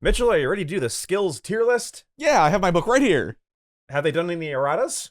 Mitchell, are you ready to do the skills tier list? Yeah, I have my book right here. Have they done any erratas?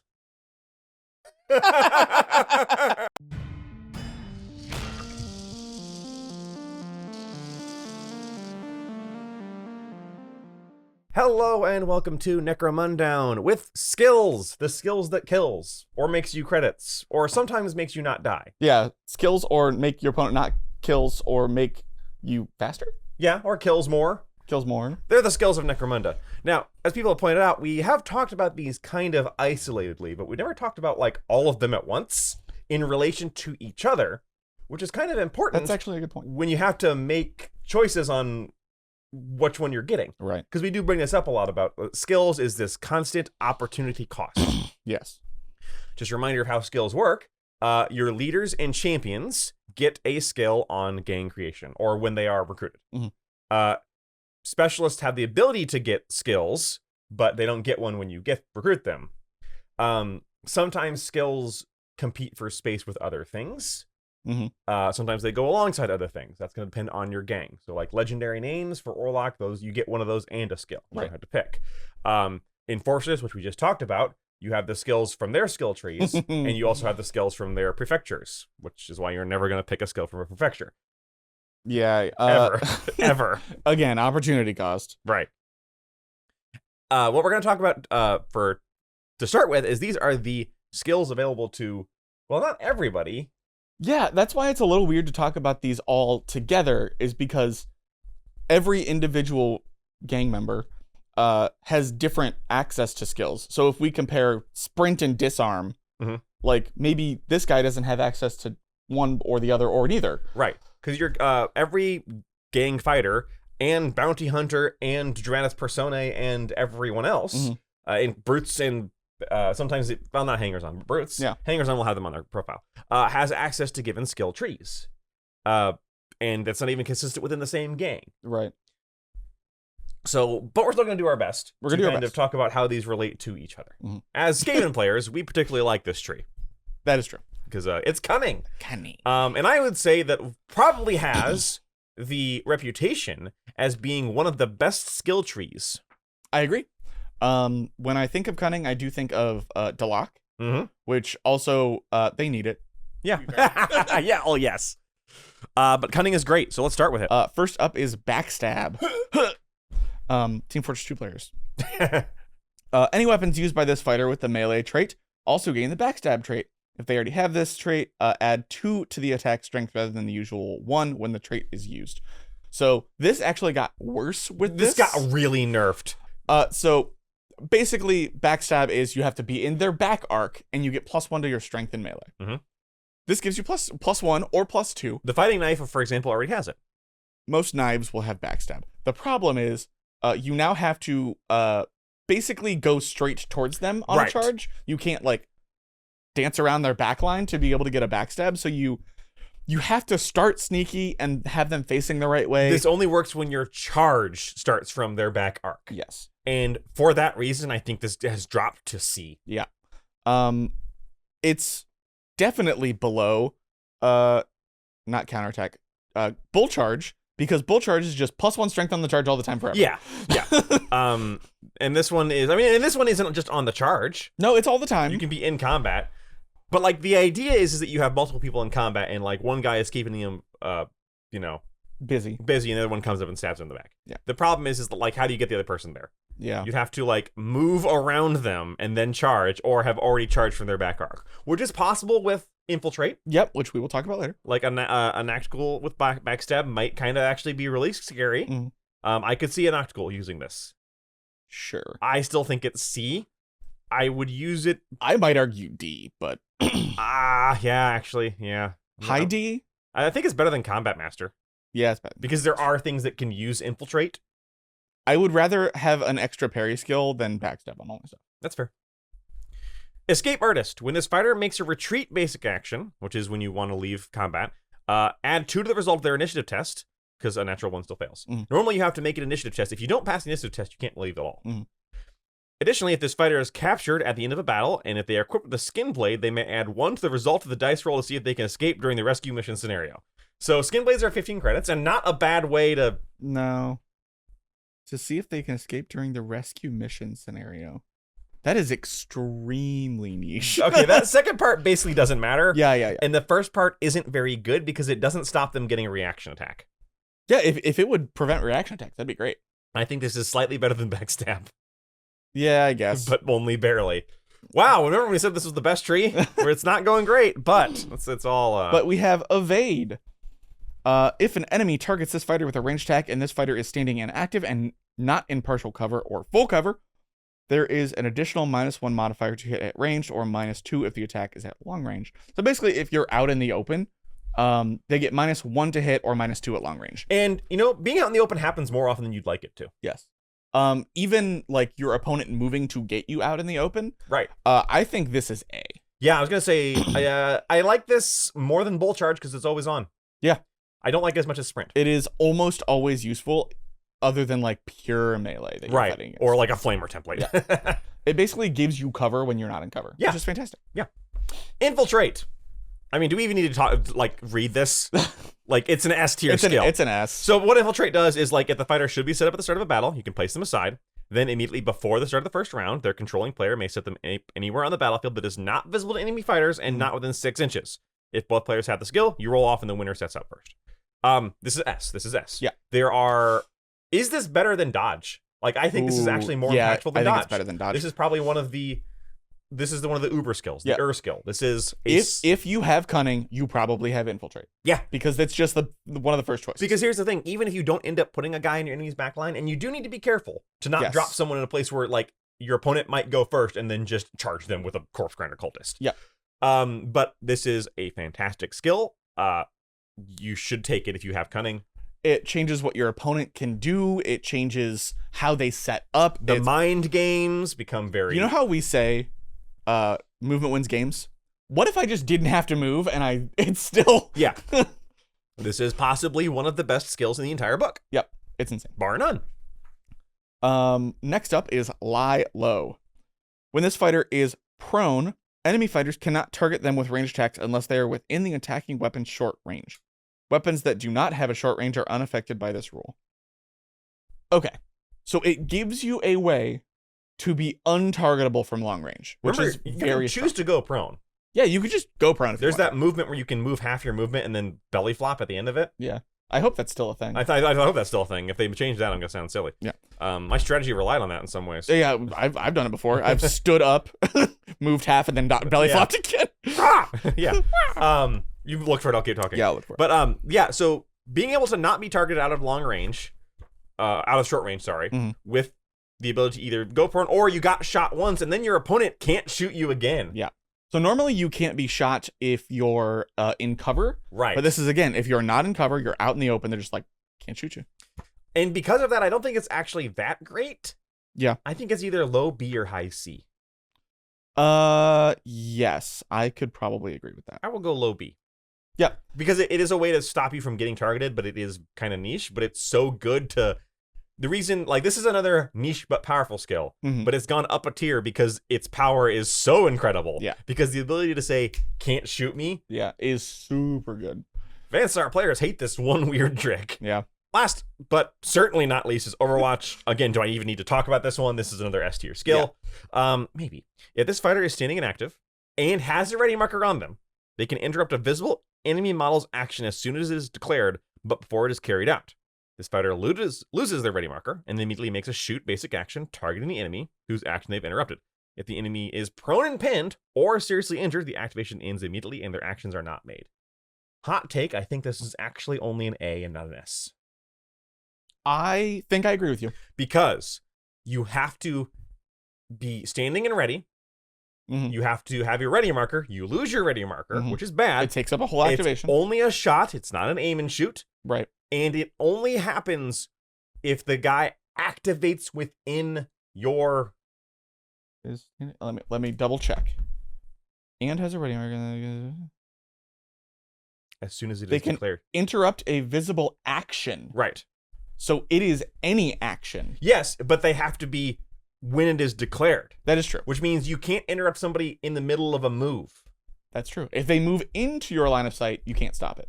Hello and welcome to Necromundown with skills, the skills that kills, or makes you credits, or sometimes makes you not die. Yeah, skills or make your opponent not kills or make you faster? Yeah, or kills more. Kills more. They're the skills of Necromunda. Now, as people have pointed out, we have talked about these kind of isolatedly, but we never talked about like all of them at once in relation to each other, which is kind of important. That's actually a good point. When you have to make choices on which one you're getting. Right. Because we do bring this up a lot about skills is this constant opportunity cost. Yes. Just a reminder of how skills work. Your leaders and champions get a skill on gang creation or when they are recruited. Mm-hmm. Specialists have the ability to get skills, but they don't get one when you recruit them. Sometimes skills compete for space with other things. Mm-hmm. Sometimes they go alongside other things. That's going to depend on your gang. So like legendary names for Orlock, those you get one of those and a skill. You Right. don't have to pick. Enforcers, which we just talked about, you have the skills from their skill trees, and you also have the skills from their prefectures, which is why you're never going to pick a skill from a prefecture. Yeah. Ever. Again, opportunity cost. Right. What we're going to talk about to start with is these are the skills available to, well, not everybody. Yeah, that's why it's a little weird to talk about these all together, is because every individual gang member has different access to skills. So if we compare sprint and disarm, mm-hmm. like maybe this guy doesn't have access to one or the other or neither. Right. Because you're every gang fighter and bounty hunter and Dramatis Personae and everyone else, Mm-hmm. and brutes and sometimes, well, not hangers on, but brutes. Yeah. Hangers on will have them on their profile. Has access to given skill trees. And that's not even consistent within the same gang. Right. So, but we're still going to do our best. We're gonna do our kind of best. talk about how these relate to each other. Mm-hmm. As Skaven players, we particularly like this tree. That is true. Because it's cunning. Cunning. And I would say that probably has the reputation as being one of the best skill trees. I agree. When I think of cunning, I do think of Dalak, Mm-hmm. which also they need it. Yeah. Yeah. Oh, yes. But cunning is great, so let's start with it. First up is backstab. Team Fortress 2 players. Any weapons used by this fighter with the melee trait also gain the backstab trait. If they already have this trait, add 2 to the attack strength rather than the usual 1 when the trait is used. So this actually got worse with This got really nerfed. So basically, backstab is you have to be in their back arc, and you get +1 to your strength in melee. Mm-hmm. This gives you +1 or +2. The fighting knife, for example, already has it. Most knives will have backstab. The problem is, you now have to basically go straight towards them on Right. a charge. You can't like dance around their backline to be able to get a backstab. So you have to start sneaky and have them facing the right way. This only works when your charge starts from their back arc. Yes. And for that reason, I think this has dropped to C. Yeah. It's definitely below not counterattack, bull charge, because bull charge is just +1 strength on the charge all the time forever. Yeah. And this one isn't just on the charge. No, it's all the time. You can be in combat. But like the idea is that you have multiple people in combat and like one guy is keeping him busy. busy and the other one comes up and stabs him in the back. Yeah. The problem is like how do you get the other person there? Yeah. You'd have to like move around them and then charge or have already charged from their back arc, which is possible with infiltrate. Yep, which we will talk about later. Like a Noctical with backstab might kind of actually be really scary. Mhm. I could see a Noctical using this. Sure. I still think it's C. I would use it. I might argue D, but Yeah, actually, yeah. high D? I think it's better than Combat Master Yeah, it's bad. because there are things that can use infiltrate. I would rather have an extra parry skill than backstab on all my stuff. That's fair. Escape Artist. When this fighter makes a retreat basic action, which is when you want to leave combat, add 2 to the result of their initiative test, because a natural 1 still fails. Mhm. Normally you have to make an initiative test. If you don't pass the initiative test, you can't leave at all. Mhm. Additionally, if this fighter is captured at the end of a battle, and if they are equipped with a skin blade, they may add 1 to the result of the dice roll to see if they can escape during the rescue mission scenario. So skin blades are 15 credits, and not a bad way to No. To see if they can escape during the rescue mission scenario. That is extremely niche. Okay, that second part basically doesn't matter. Yeah. And the first part isn't very good because it doesn't stop them getting a reaction attack. Yeah, if it would prevent reaction attacks, that'd be great. I think this is slightly better than backstab, Yeah, I guess. but only barely. Wow, remember when we said this was the best tree? Where it's not going great, but it's all... But we have evade. If an enemy targets this fighter with a ranged attack and this fighter is standing inactive and not in partial cover or full cover, there is an additional -1 modifier to hit at range, or -2 if the attack is at long range. So basically, if you're out in the open, they get -1 to hit or -2 at long range. And, being out in the open happens more often than you'd like it to. Yes. Even like your opponent moving to get you out in the open. Right. I think this is A. Yeah, I was going to say, I like this more than Bull Charge because it's always on. Yeah. I don't like it as much as Sprint. It is almost always useful, other than like pure melee that you're fighting against. Or like a Flamer template. Yeah. It basically gives you cover when you're not in cover. Yeah. Which is fantastic. Yeah. Infiltrate. I mean, do we even need to read this? It's an S tier skill. It's an S. So what Infiltrate does is, if the fighter should be set up at the start of a battle, you can place them aside. Then immediately before the start of the first round, their controlling player may set them anywhere on the battlefield that is not visible to enemy fighters and not within 6 inches. If both players have the skill, you roll off and the winner sets up first. This is S. This is S. Yeah. Is this better than Dodge? I think this is actually more impactful than Dodge. I think it's better than Dodge. This is probably one of the Uber skills, the skill. This is if you have Cunning, you probably have Infiltrate. Yeah. Because that's just one of the first choices. Because here's the thing, even if you don't end up putting a guy in your enemy's backline, and you do need to be careful to not drop someone in a place where your opponent might go first and then just charge them with a Corpse Grinder Cultist. Yeah. But this is a fantastic skill. You should take it if you have Cunning. It changes what your opponent can do. It changes how they set up. The mind games become very... You know how we say movement wins games? What if I just didn't have to move and it's still... Yeah. This is possibly one of the best skills in the entire book. Yep. It's insane. Bar none. Next up is Lie Low. When this fighter is prone, enemy fighters cannot target them with ranged attacks unless they are within the attacking weapon's short range. Weapons that do not have a short range are unaffected by this rule. Okay, so it gives you a way to be untargetable from long range, which is very... You can choose to go prone. Yeah, you could just go prone if There's you want. that movement where you can move half your movement and then belly flop at the end of it. Yeah, I hope that's still a thing. I hope that's still a thing. If they change that, I'm going to sound silly. Yeah. My strategy relied on that in some ways. Yeah, I've done it before. I've stood up, moved half, and then belly flopped again. Yeah. You look for it, I'll keep talking. Yeah, I'll look for it. But yeah, so being able to not be targeted out of long range, out of short range, with the ability to either go prone or you got shot once and then your opponent can't shoot you again. Yeah. So normally you can't be shot if you're in cover. Right. But this is, again, if you're not in cover, you're out in the open, they're just can't shoot you. And because of that, I don't think it's actually that great. Yeah. I think it's either low B or high C. Yes, I could probably agree with that. I will go low B. Yeah. Because it is a way to stop you from getting targeted, but it is kind of niche, but it's so good to... The reason, this is another niche but powerful skill, but it's gone up a tier because its power is so incredible. Yeah. Because the ability to say, can't shoot me, is super good. Advanced Star players hate this one weird trick. Yeah. Last, but certainly not least, is Overwatch. Again, do I even need to talk about this one? This is another S tier skill. Yeah. Maybe. If this fighter is standing inactive and has a ready marker on them, they can interrupt a visible enemy model's action as soon as it is declared, but before it is carried out. This fighter loses their ready marker and immediately makes a shoot basic action targeting the enemy whose action they've interrupted. If the enemy is prone and pinned or seriously injured, the activation ends immediately and their actions are not made. Hot take, I think this is actually only an A and not an S. I think I agree with you. Because you have to be standing and ready. You have to have your ready marker. You lose your ready marker, which is bad. It takes up a whole activation. It's only a shot. It's not an aim and shoot. Right. And it only happens if the guy activates within your... Let me double check. And has a ready marker. As soon as it is declared. Interrupt a visible action. Right. So it is any action. Yes, but they have to be when it is declared. That is true. Which means you can't interrupt somebody in the middle of a move. That's true. If they move into your line of sight, you can't stop it.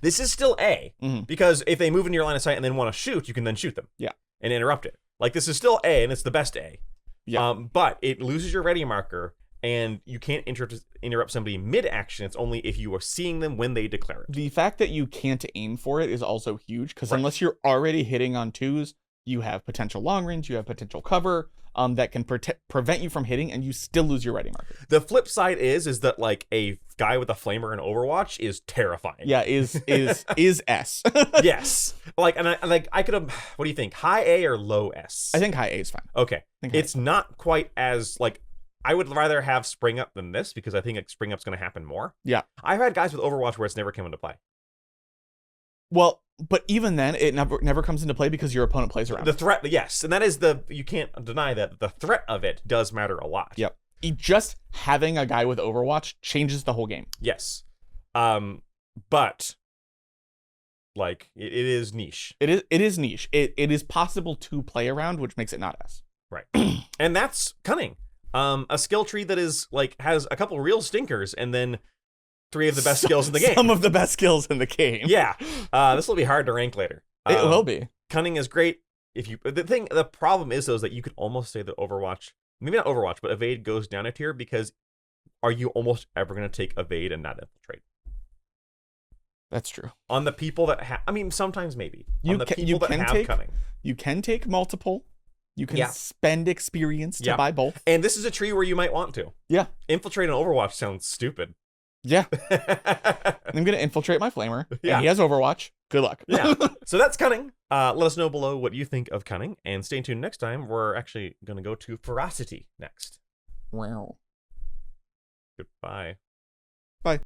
This is still A, because if they move into your line of sight and then want to shoot, you can then shoot them. Yeah. and interrupt it. Like, this is still A, and it's the best A. Yeah. But it loses your ready marker, and you can't interrupt somebody mid-action. It's only if you are seeing them when they declare it. The fact that you can't aim for it is also huge, because unless you're already hitting on 2s, you have potential long range, you have potential cover that can prevent you from hitting, and you still lose your ready marker. The flip side is that, like, a guy with a flamer in Overwatch is terrifying. Yeah, is S. Yes. Like, and I could have, what do you think? High A or low S? I think high A is fine. Okay. It's not quite as, like, I would rather have Spring Up than this, because I think like Spring Up's going to happen more. Yeah. I've had guys with Overwatch where it's never come into play. Well, but even then, it never comes into play because your opponent plays around. The threat, yes. And that is you can't deny that the threat of it does matter a lot. Yep. Just having a guy with Overwatch changes the whole game. Yes. But like it is niche. It is niche. It is possible to play around, which makes it not S. Right. And that's Cunning. A skill tree that is like has a couple real stinkers and then 3 of the best skills in the game. Some of the best skills in the game. Yeah. This will be hard to rank later. It will be. Cunning is great. The problem is though is that you could almost say that Overwatch, maybe not Overwatch, but Evade goes down a tier, because are you almost ever going to take Evade and not Infiltrate? That's true. On the people that have, I mean, sometimes maybe. You On the can, people that have Cunning. You can take multiple. You can spend experience to buy both. And this is a tree where you might want to. Yeah. Infiltrate and Overwatch sounds stupid. Yeah. I'm going to infiltrate my flamer. Yeah. And he has Overwatch. Good luck. Yeah. So that's Cunning. Let us know below what you think of Cunning. And stay tuned next time. We're actually going to go to Ferocity next. Wow. Goodbye. Bye.